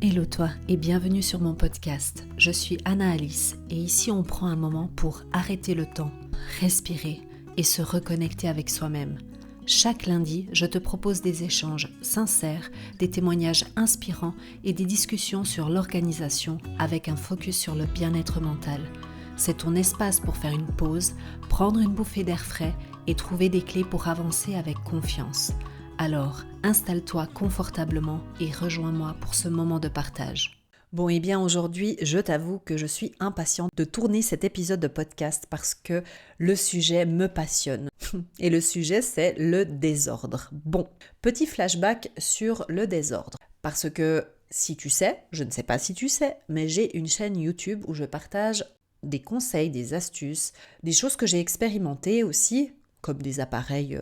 Hello toi et bienvenue sur mon podcast. Je suis Anna Alice et ici on prend un moment pour arrêter le temps, respirer et se reconnecter avec soi-même. Chaque lundi, je te propose des échanges sincères, des témoignages inspirants et des discussions sur l'organisation avec un focus sur le bien-être mental. C'est ton espace pour faire une pause, prendre une bouffée d'air frais et trouver des clés pour avancer avec confiance. Alors, installe-toi confortablement et rejoins-moi pour ce moment de partage. Bon, et bien aujourd'hui, je t'avoue que je suis impatiente de tourner cet épisode de podcast parce que le sujet me passionne. Et le sujet, c'est le désordre. Bon, petit flashback sur le désordre. Parce que si tu sais, je ne sais pas si tu sais, mais j'ai une chaîne YouTube où je partage des conseils, des astuces, des choses que j'ai expérimentées aussi, comme des appareils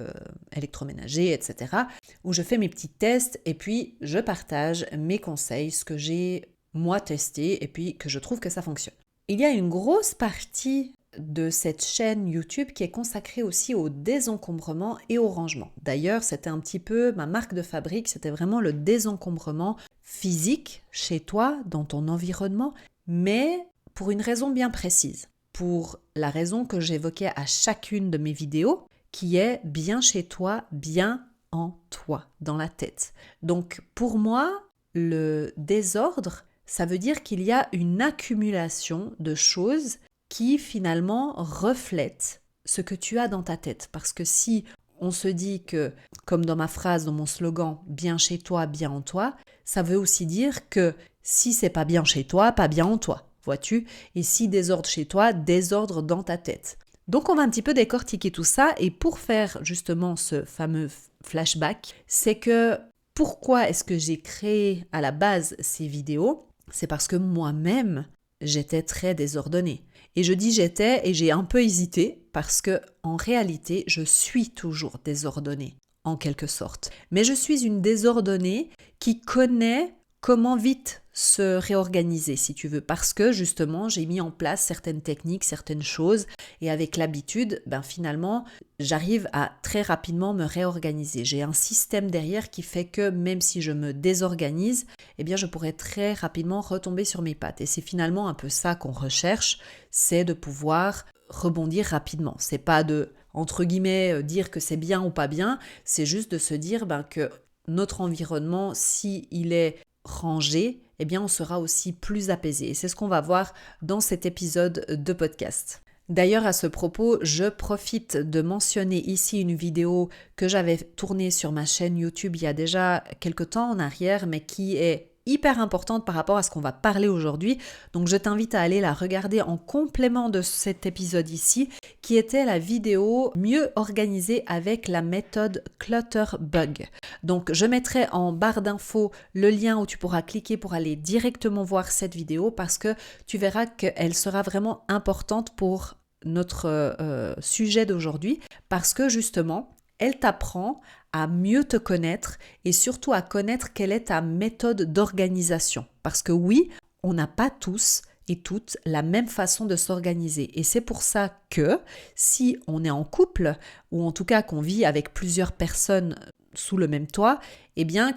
électroménagers, etc., où je fais mes petits tests et puis je partage mes conseils, ce que j'ai moi testé et puis que je trouve que ça fonctionne. Il y a une grosse partie de cette chaîne YouTube qui est consacrée aussi au désencombrement et au rangement. D'ailleurs, c'était un petit peu ma marque de fabrique, c'était vraiment le désencombrement physique chez toi, dans ton environnement, mais pour une raison bien précise. Pour la raison que j'évoquais à chacune de mes vidéos, qui est bien chez toi, bien en toi, dans la tête. Donc pour moi, le désordre, ça veut dire qu'il y a une accumulation de choses qui finalement reflètent ce que tu as dans ta tête. Parce que si on se dit que, comme dans ma phrase, dans mon slogan, bien chez toi, bien en toi, ça veut aussi dire que si c'est pas bien chez toi, pas bien en toi. Vois-tu? Et si désordre chez toi, désordre dans ta tête. Donc on va un petit peu décortiquer tout ça et pour faire justement ce fameux flashback, c'est que pourquoi est-ce que j'ai créé à la base ces vidéos? C'est parce que moi-même, j'étais très désordonnée. Et je dis j'étais et j'ai un peu hésité parce que en réalité, je suis toujours désordonnée en quelque sorte. Mais je suis une désordonnée qui connaît comment vite se réorganiser, si tu veux, parce que justement, j'ai mis en place certaines techniques, certaines choses, et avec l'habitude, finalement, j'arrive à très rapidement me réorganiser. J'ai un système derrière qui fait que même si je me désorganise, je pourrais très rapidement retomber sur mes pattes. Et c'est finalement un peu ça qu'on recherche, c'est de pouvoir rebondir rapidement. C'est pas de, entre guillemets, dire que c'est bien ou pas bien, c'est juste de se dire que notre environnement, s'il est rangé, on sera aussi plus apaisé. Et c'est ce qu'on va voir dans cet épisode de podcast. D'ailleurs, à ce propos, je profite de mentionner ici une vidéo que j'avais tournée sur ma chaîne YouTube il y a déjà quelques temps en arrière, mais qui est hyper importante par rapport à ce qu'on va parler aujourd'hui. Donc je t'invite à aller la regarder en complément de cet épisode ici, qui était la vidéo mieux organisée avec la méthode Clutterbug. Donc je mettrai en barre d'infos le lien où tu pourras cliquer pour aller directement voir cette vidéo parce que tu verras qu'elle sera vraiment importante pour notre sujet d'aujourd'hui parce que justement, elle t'apprend à mieux te connaître et surtout à connaître quelle est ta méthode d'organisation. Parce que oui, on n'a pas tous et toutes la même façon de s'organiser. Et c'est pour ça que si on est en couple, ou en tout cas qu'on vit avec plusieurs personnes sous le même toit,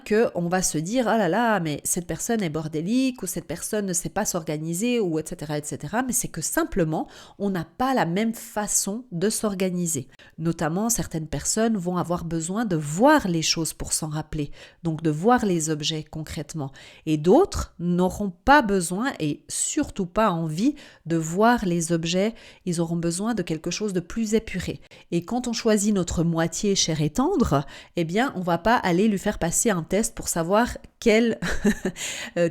qu'on va se dire « Ah là là, mais cette personne est bordélique » ou « Cette personne ne sait pas s'organiser » ou etc. etc. Mais c'est que simplement, on n'a pas la même façon de s'organiser. Notamment, certaines personnes vont avoir besoin de voir les choses pour s'en rappeler, donc de voir les objets concrètement. Et d'autres n'auront pas besoin et surtout pas envie de voir les objets, ils auront besoin de quelque chose de plus épuré. Et quand on choisit notre moitié chère et tendre, on ne va pas aller lui faire passer un test pour savoir quel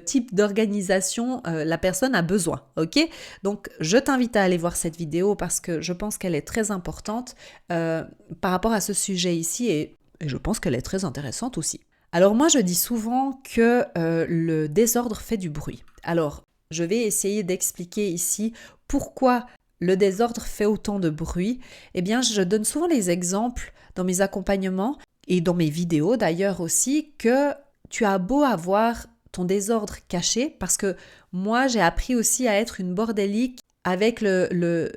type d'organisation la personne a besoin. Ok ? Donc, je t'invite à aller voir cette vidéo parce que je pense qu'elle est très importante par rapport à ce sujet ici et je pense qu'elle est très intéressante aussi. Alors moi, je dis souvent que le désordre fait du bruit. Alors, je vais essayer d'expliquer ici pourquoi le désordre fait autant de bruit. Je donne souvent les exemples dans mes accompagnements et dans mes vidéos d'ailleurs aussi, que tu as beau avoir ton désordre caché, parce que moi j'ai appris aussi à être une bordélique avec le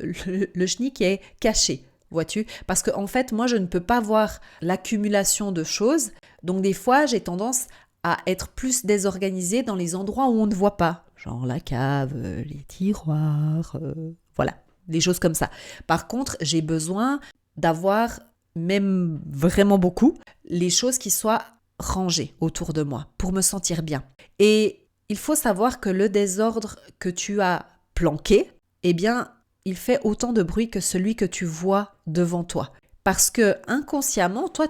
chenil qui est caché, vois-tu ? Parce qu'en fait, moi je ne peux pas voir l'accumulation de choses, donc des fois j'ai tendance à être plus désorganisé dans les endroits où on ne voit pas, genre la cave, les tiroirs, voilà, des choses comme ça. Par contre, j'ai besoin d'avoir, même vraiment beaucoup, les choses qui soient rangées autour de moi pour me sentir bien. Et il faut savoir que le désordre que tu as planqué, eh bien, il fait autant de bruit que celui que tu vois devant toi. Parce que inconsciemment, toi,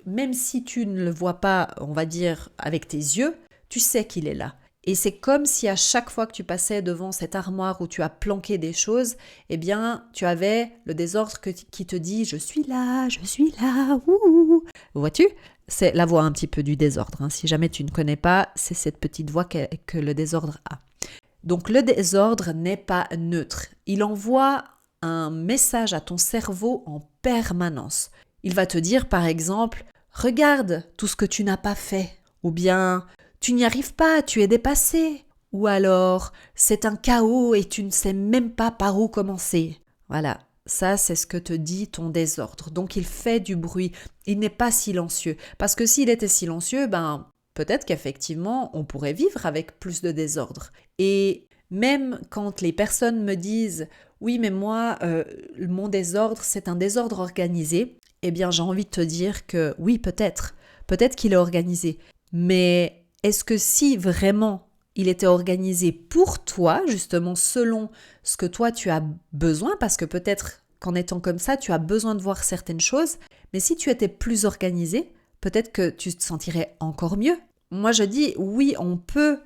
même si tu ne le vois pas, on va dire, avec tes yeux, tu sais qu'il est là. Et c'est comme si à chaque fois que tu passais devant cette armoire où tu as planqué des choses, eh bien, tu avais le désordre qui te dit « je suis là, ouh ». Vois-tu ? C'est la voix un petit peu du désordre. Si jamais tu ne connais pas, c'est cette petite voix que le désordre a. Donc le désordre n'est pas neutre. Il envoie un message à ton cerveau en permanence. Il va te dire par exemple « regarde tout ce que tu n'as pas fait » ou bien « tu n'y arrives pas, tu es dépassé » ou alors « c'est un chaos et tu ne sais même pas par où commencer ». Voilà, ça c'est ce que te dit ton désordre. Donc il fait du bruit, il n'est pas silencieux. Parce que s'il était silencieux, peut-être qu'effectivement on pourrait vivre avec plus de désordre. Et même quand les personnes me disent « oui mais moi, mon désordre c'est un désordre organisé », eh bien j'ai envie de te dire que oui peut-être qu'il est organisé. Mais est-ce que si vraiment il était organisé pour toi, justement selon ce que toi tu as besoin, parce que peut-être qu'en étant comme ça, tu as besoin de voir certaines choses, mais si tu étais plus organisé, peut-être que tu te sentirais encore mieux. Moi je dis oui, on peut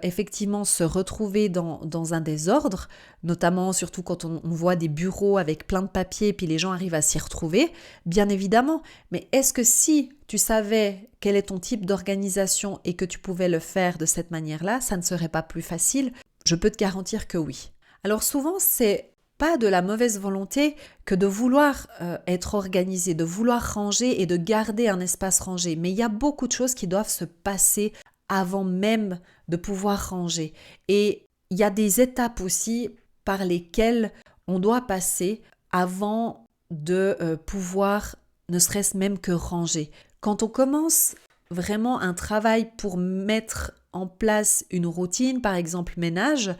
effectivement se retrouver dans un désordre, notamment surtout quand on voit des bureaux avec plein de papiers puis les gens arrivent à s'y retrouver, bien évidemment. Mais est-ce que si tu savais quel est ton type d'organisation et que tu pouvais le faire de cette manière-là, ça ne serait pas plus facile? Je peux te garantir que oui. Alors souvent, c'est pas de la mauvaise volonté que de vouloir être organisé, de vouloir ranger et de garder un espace rangé. Mais il y a beaucoup de choses qui doivent se passer avant même de pouvoir ranger. Et il y a des étapes aussi par lesquelles on doit passer avant de pouvoir ne serait-ce même que ranger. Quand on commence vraiment un travail pour mettre en place une routine, par exemple ménage,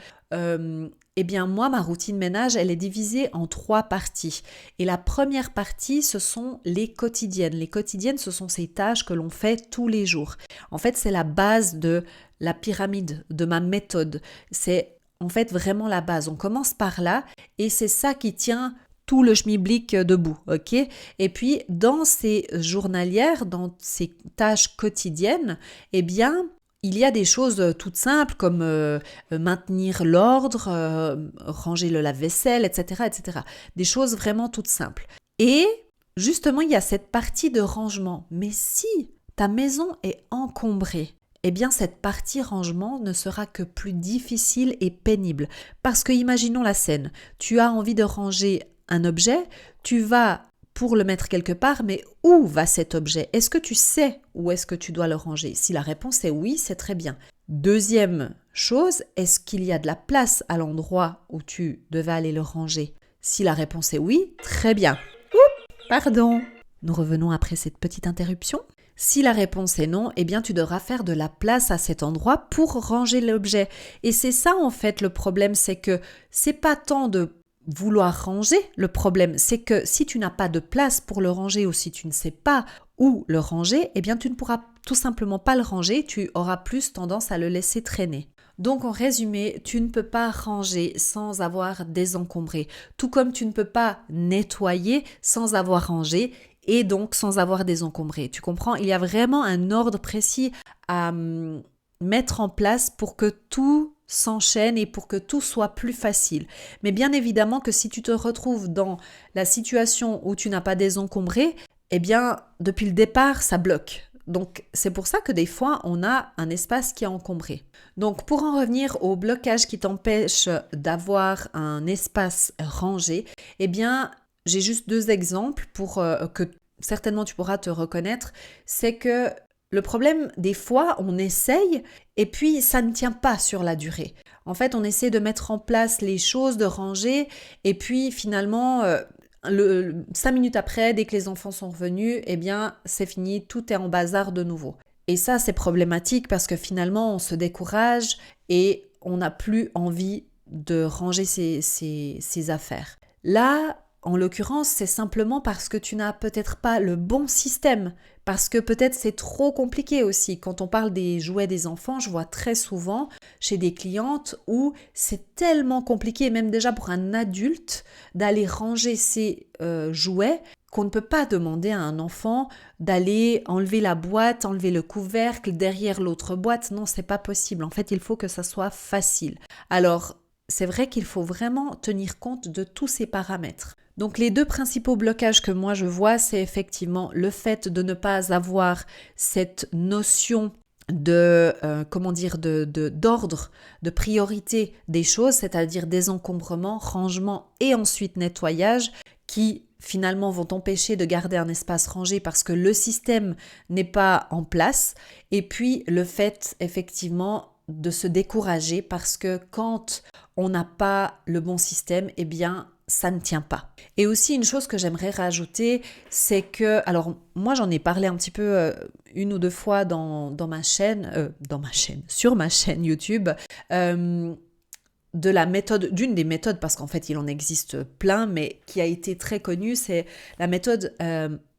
eh bien moi, ma routine ménage, elle est divisée en 3 parties. Et la première partie, ce sont les quotidiennes. Les quotidiennes, ce sont ces tâches que l'on fait tous les jours. En fait, c'est la base de la pyramide, de ma méthode. C'est en fait vraiment la base. On commence par là et c'est ça qui tient tout le schmilblick debout, ok? Et puis, dans ces journalières, dans ces tâches quotidiennes, eh bien, il y a des choses toutes simples comme maintenir l'ordre, ranger le lave-vaisselle, etc., etc. Des choses vraiment toutes simples. Et justement, il y a cette partie de rangement. Mais si ta maison est encombrée, eh bien cette partie rangement ne sera que plus difficile et pénible. Parce que imaginons la scène, tu as envie de ranger un objet, tu vas pour le mettre quelque part, mais où va cet objet? Est-ce que tu sais où est-ce que tu dois le ranger? Si la réponse est oui, c'est très bien. Deuxième chose, est-ce qu'il y a de la place à l'endroit où tu devais aller le ranger? Si la réponse est oui, très bien. Oups, pardon. Nous revenons après cette petite interruption. Si la réponse est non, eh bien tu devras faire de la place à cet endroit pour ranger l'objet. Et c'est ça en fait le problème, c'est que c'est pas tant de vouloir ranger, le problème c'est que si tu n'as pas de place pour le ranger ou si tu ne sais pas où le ranger, eh bien tu ne pourras tout simplement pas le ranger, tu auras plus tendance à le laisser traîner. Donc en résumé, tu ne peux pas ranger sans avoir désencombré, tout comme tu ne peux pas nettoyer sans avoir rangé et donc sans avoir désencombré. Tu comprends? Il y a vraiment un ordre précis à mettre en place pour que tout s'enchaîne et pour que tout soit plus facile. Mais bien évidemment que si tu te retrouves dans la situation où tu n'as pas désencombré, eh bien, depuis le départ, ça bloque. Donc, c'est pour ça que des fois, on a un espace qui est encombré. Donc, pour en revenir au blocage qui t'empêche d'avoir un espace rangé, eh bien, j'ai juste 2 exemples pour que certainement tu pourras te reconnaître. C'est que le problème, des fois, on essaye et puis ça ne tient pas sur la durée. En fait, on essaie de mettre en place les choses, de ranger et puis finalement, 5 minutes après, dès que les enfants sont revenus, eh bien, c'est fini, tout est en bazar de nouveau. Et ça, c'est problématique parce que finalement, on se décourage et on n'a plus envie de ranger ses affaires. Là, en l'occurrence, c'est simplement parce que tu n'as peut-être pas le bon système, parce que peut-être c'est trop compliqué aussi. Quand on parle des jouets des enfants, je vois très souvent chez des clientes où c'est tellement compliqué, même déjà pour un adulte, d'aller ranger ses jouets, qu'on ne peut pas demander à un enfant d'aller enlever la boîte, enlever le couvercle derrière l'autre boîte. Non, c'est pas possible. En fait, il faut que ça soit facile. Alors, c'est vrai qu'il faut vraiment tenir compte de tous ces paramètres. Donc les deux principaux blocages que moi je vois, c'est effectivement le fait de ne pas avoir cette notion d'ordre, de priorité des choses, c'est-à-dire désencombrement, rangement et ensuite nettoyage, qui finalement vont t'empêcher de garder un espace rangé parce que le système n'est pas en place. Et puis le fait effectivement de se décourager parce que quand on n'a pas le bon système, eh bien ça ne tient pas. Et aussi une chose que j'aimerais rajouter, c'est que, alors moi j'en ai parlé un petit peu une ou deux fois sur ma chaîne YouTube, de la méthode, d'une des méthodes, parce qu'en fait il en existe plein, mais qui a été très connue, c'est la méthode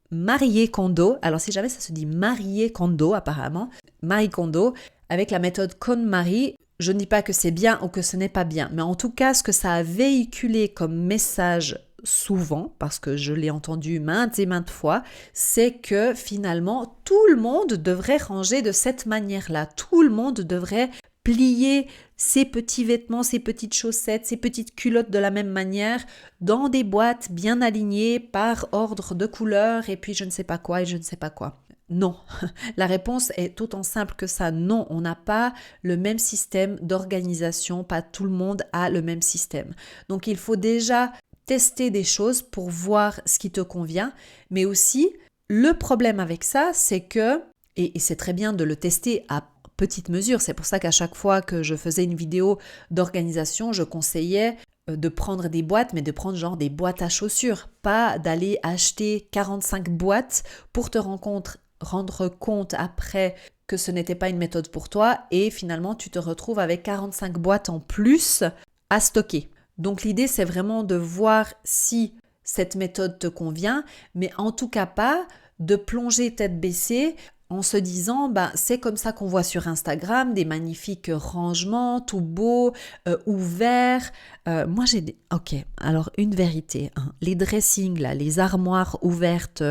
Marie Kondo. Alors si jamais ça se dit Marie Kondo apparemment, Marie Kondo, avec la méthode KonMari. Je ne dis pas que c'est bien ou que ce n'est pas bien, mais en tout cas, ce que ça a véhiculé comme message souvent, parce que je l'ai entendu maintes et maintes fois, c'est que finalement, tout le monde devrait ranger de cette manière-là. Tout le monde devrait plier ses petits vêtements, ses petites chaussettes, ses petites culottes de la même manière, dans des boîtes bien alignées par ordre de couleur, et puis je ne sais pas quoi et je ne sais pas quoi. Non, la réponse est autant simple que ça. Non, on n'a pas le même système d'organisation, pas tout le monde a le même système. Donc il faut déjà tester des choses pour voir ce qui te convient, mais aussi le problème avec ça, c'est que, et c'est très bien de le tester à petite mesure, c'est pour ça qu'à chaque fois que je faisais une vidéo d'organisation, je conseillais de prendre des boîtes, mais de prendre genre des boîtes à chaussures, pas d'aller acheter 45 boîtes pour te rendre compte après que ce n'était pas une méthode pour toi et finalement tu te retrouves avec 45 boîtes en plus à stocker. Donc l'idée c'est vraiment de voir si cette méthode te convient, mais en tout cas pas de plonger tête baissée en se disant c'est comme ça qu'on voit sur Instagram, des magnifiques rangements, tout beau, ouverts. Moi j'ai des... Ok, alors une vérité, hein. Les dressings, là, les armoires ouvertes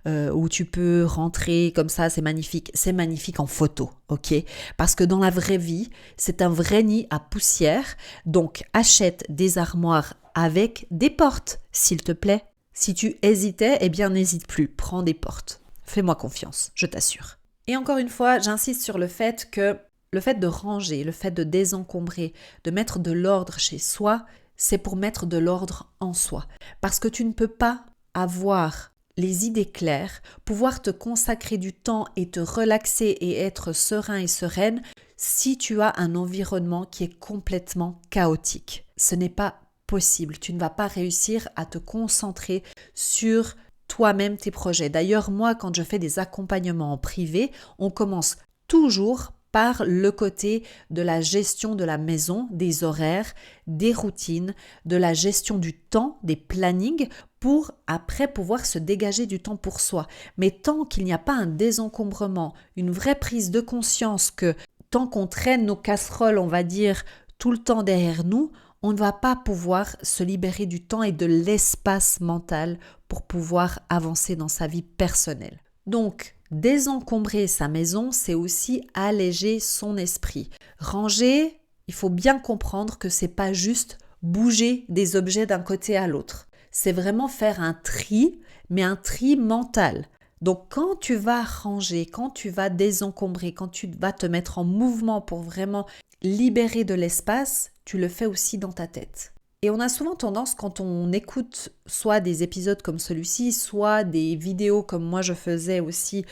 où tu peux rentrer comme ça, c'est magnifique en photo, ok? Parce que dans la vraie vie, c'est un vrai nid à poussière, donc achète des armoires avec des portes, s'il te plaît. Si tu hésitais, eh bien n'hésite plus, prends des portes. Fais-moi confiance, je t'assure. Et encore une fois, j'insiste sur le fait de ranger, le fait de désencombrer, de mettre de l'ordre chez soi, c'est pour mettre de l'ordre en soi. Parce que tu ne peux pas avoir les idées claires, pouvoir te consacrer du temps et te relaxer et être serein et sereine si tu as un environnement qui est complètement chaotique. Ce n'est pas possible. Tu ne vas pas réussir à te concentrer sur toi-même tes projets. D'ailleurs, moi, quand je fais des accompagnements en privé, on commence toujours par le côté de la gestion de la maison, des horaires, des routines, de la gestion du temps, des plannings, pour après pouvoir se dégager du temps pour soi. Mais tant qu'il n'y a pas un désencombrement, une vraie prise de conscience que tant qu'on traîne nos casseroles, on va dire, tout le temps derrière nous, on ne va pas pouvoir se libérer du temps et de l'espace mental pour pouvoir avancer dans sa vie personnelle. Donc, désencombrer sa maison, c'est aussi alléger son esprit. Ranger, il faut bien comprendre que c'est pas juste bouger des objets d'un côté à l'autre. C'est vraiment faire un tri, mais un tri mental. Donc, quand tu vas ranger, quand tu vas désencombrer, quand tu vas te mettre en mouvement pour vraiment libérer de l'espace, tu le fais aussi dans ta tête. Et on a souvent tendance, quand on écoute soit des épisodes comme celui-ci, soit des vidéos comme moi je faisais aussi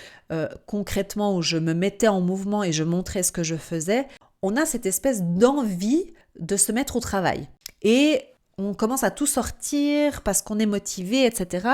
concrètement, où je me mettais en mouvement et je montrais ce que je faisais, on a cette espèce d'envie de se mettre au travail. Et on commence à tout sortir parce qu'on est motivé, etc.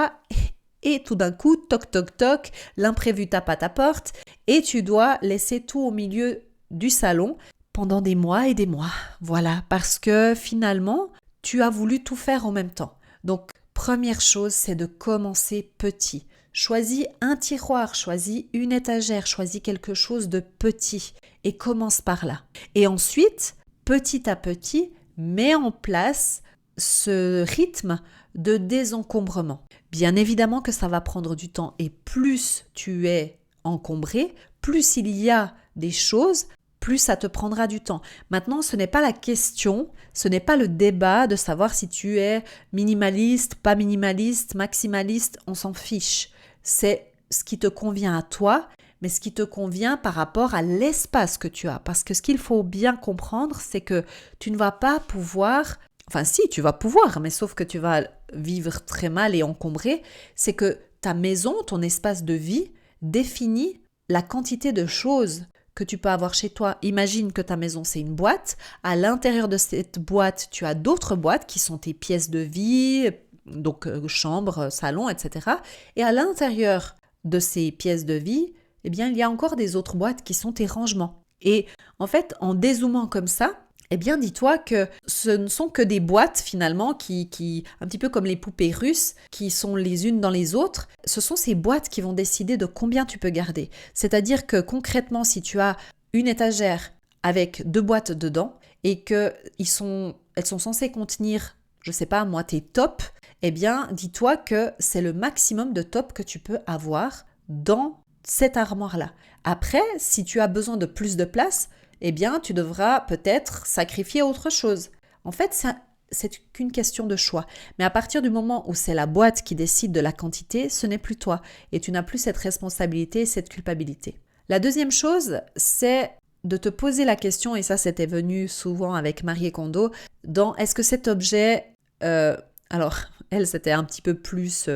et tout d'un coup, toc toc toc, l'imprévu tape à ta porte et tu dois laisser tout au milieu du salon pendant des mois et des mois. Voilà, parce que finalement, tu as voulu tout faire en même temps. Donc, première chose, c'est de commencer petit. Choisis un tiroir, choisis une étagère, choisis quelque chose de petit et commence par là. Et ensuite, petit à petit, mets en place ce rythme de désencombrement. Bien évidemment que ça va prendre du temps et plus tu es encombré, plus il y a des choses, plus ça te prendra du temps. Maintenant, ce n'est pas la question, ce n'est pas le débat de savoir si tu es minimaliste, pas minimaliste, maximaliste, on s'en fiche. C'est ce qui te convient à toi, mais ce qui te convient par rapport à l'espace que tu as. Parce que ce qu'il faut bien comprendre, c'est que tu ne vas pas pouvoir, enfin si, tu vas pouvoir, mais sauf que tu vas vivre très mal et encombré, c'est que ta maison, ton espace de vie, définit la quantité de choses que tu peux avoir chez toi. Imagine que ta maison, c'est une boîte. À l'intérieur de cette boîte, tu as d'autres boîtes qui sont tes pièces de vie, donc chambre, salon, etc. Et à l'intérieur de ces pièces de vie, eh bien, il y a encore des autres boîtes qui sont tes rangements. Et en fait, en dézoomant comme ça, eh bien, dis-toi que ce ne sont que des boîtes finalement qui, un petit peu comme les poupées russes, qui sont les unes dans les autres. Ce sont ces boîtes qui vont décider de combien tu peux garder. C'est-à-dire que concrètement, si tu as une étagère avec 2 boîtes dedans et qu'elles sont censées contenir, je sais pas moi, tes tops, eh bien, dis-toi que c'est le maximum de tops que tu peux avoir dans cette armoire-là. Après, si tu as besoin de plus de place, eh bien, tu devras peut-être sacrifier autre chose. En fait, c'est qu'une question de choix. Mais à partir du moment où c'est la boîte qui décide de la quantité, ce n'est plus toi. Et tu n'as plus cette responsabilité et cette culpabilité. La deuxième chose, c'est de te poser la question, et ça c'était venu souvent avec Marie Kondo, dans est-ce que cet objet... alors, elle, c'était un petit peu plus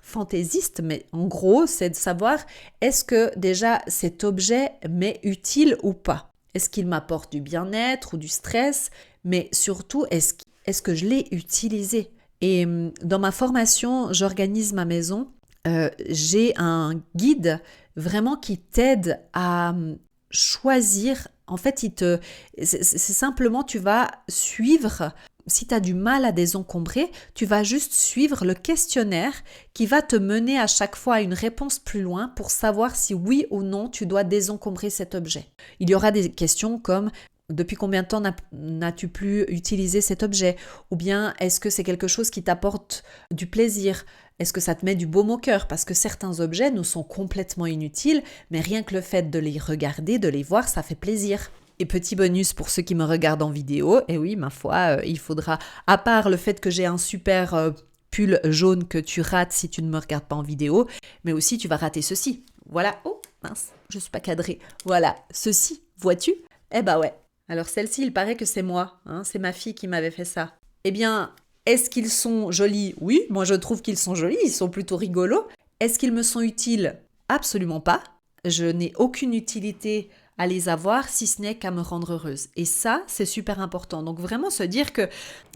fantaisiste, mais en gros, c'est de savoir est-ce que déjà cet objet m'est utile ou pas ? Est-ce qu'il m'apporte du bien-être ou du stress ? Mais surtout, est-ce que je l'ai utilisé ? Et dans ma formation, j'organise ma maison. J'ai un guide vraiment qui t'aide à choisir. En fait, c'est simplement, tu vas suivre. Si tu as du mal à désencombrer, tu vas juste suivre le questionnaire qui va te mener à chaque fois à une réponse plus loin pour savoir si oui ou non tu dois désencombrer cet objet. Il y aura des questions comme depuis combien de temps n'as-tu plus utilisé cet objet ? Ou bien est-ce que c'est quelque chose qui t'apporte du plaisir ? Est-ce que ça te met du baume au cœur ? Parce que certains objets nous sont complètement inutiles, mais rien que le fait de les regarder, de les voir, ça fait plaisir. Et petit bonus pour ceux qui me regardent en vidéo, et oui, ma foi, il faudra, à part le fait que j'ai un super pull jaune que tu rates si tu ne me regardes pas en vidéo, mais aussi tu vas rater ceci. Voilà, oh mince, je suis pas cadrée. Voilà, ceci, vois-tu ? Eh bah ouais. Alors celle-ci, il paraît que c'est moi, hein, c'est ma fille qui m'avait fait ça. Eh bien, est-ce qu'ils sont jolis ? Oui, moi je trouve qu'ils sont jolis, ils sont plutôt rigolos. Est-ce qu'ils me sont utiles ? Absolument pas. Je n'ai aucune utilité à les avoir si ce n'est qu'à me rendre heureuse. Et ça, c'est super important. Donc vraiment se dire que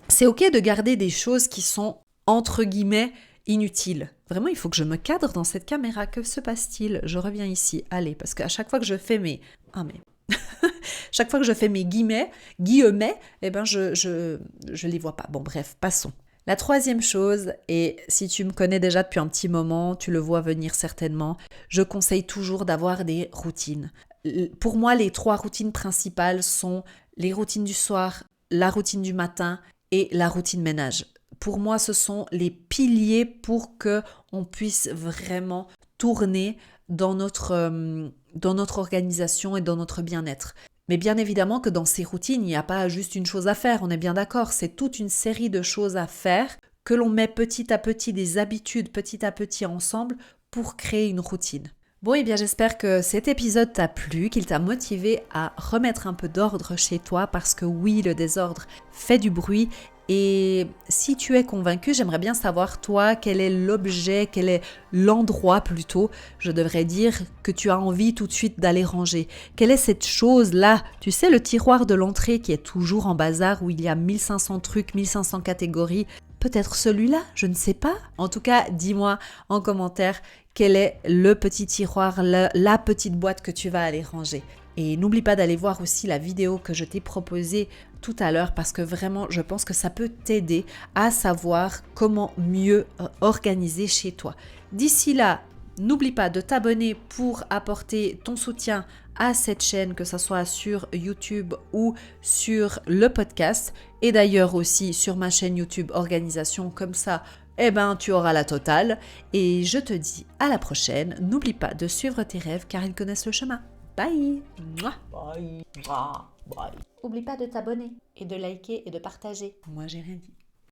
c'est ok de garder des choses qui sont entre guillemets inutiles. Vraiment, il faut que je me cadre dans cette caméra. Que se passe-t-il ? Je reviens ici. Allez, parce qu'à chaque fois que je fais mes... chaque fois que je fais mes guillemets, eh ben je les vois pas. Bon bref, passons. La troisième chose, et si tu me connais déjà depuis un petit moment, tu le vois venir certainement, je conseille toujours d'avoir des routines. Pour moi, les 3 routines principales sont les routines du soir, la routine du matin et la routine ménage. Pour moi, ce sont les piliers pour qu'on puisse vraiment tourner dans notre organisation et dans notre bien-être. Mais bien évidemment que dans ces routines, il n'y a pas juste une chose à faire, on est bien d'accord, c'est toute une série de choses à faire que l'on met petit à petit, des habitudes petit à petit ensemble pour créer une routine. Bon, eh bien j'espère que cet épisode t'a plu, qu'il t'a motivé à remettre un peu d'ordre chez toi parce que oui, le désordre fait du bruit. Et si tu es convaincu, j'aimerais bien savoir, toi, quel est l'objet, quel est l'endroit plutôt, je devrais dire, que tu as envie tout de suite d'aller ranger. Quelle est cette chose-là ? Tu sais, le tiroir de l'entrée qui est toujours en bazar, où il y a 1500 trucs, 1500 catégories. peut-être celui-là, je ne sais pas. En tout cas, dis-moi en commentaire quel est le petit tiroir, la petite boîte que tu vas aller ranger. Et n'oublie pas d'aller voir aussi la vidéo que je t'ai proposée tout à l'heure parce que vraiment, je pense que ça peut t'aider à savoir comment mieux organiser chez toi. D'ici là, n'oublie pas de t'abonner pour apporter ton soutien à cette chaîne, que ce soit sur YouTube ou sur le podcast. Et d'ailleurs aussi sur ma chaîne YouTube Organisation, comme ça, tu auras la totale. Et je te dis à la prochaine. N'oublie pas de suivre tes rêves car ils connaissent le chemin. Bye. Bye. Bye. Oublie pas de t'abonner et de liker et de partager. Moi, j'ai rien dit.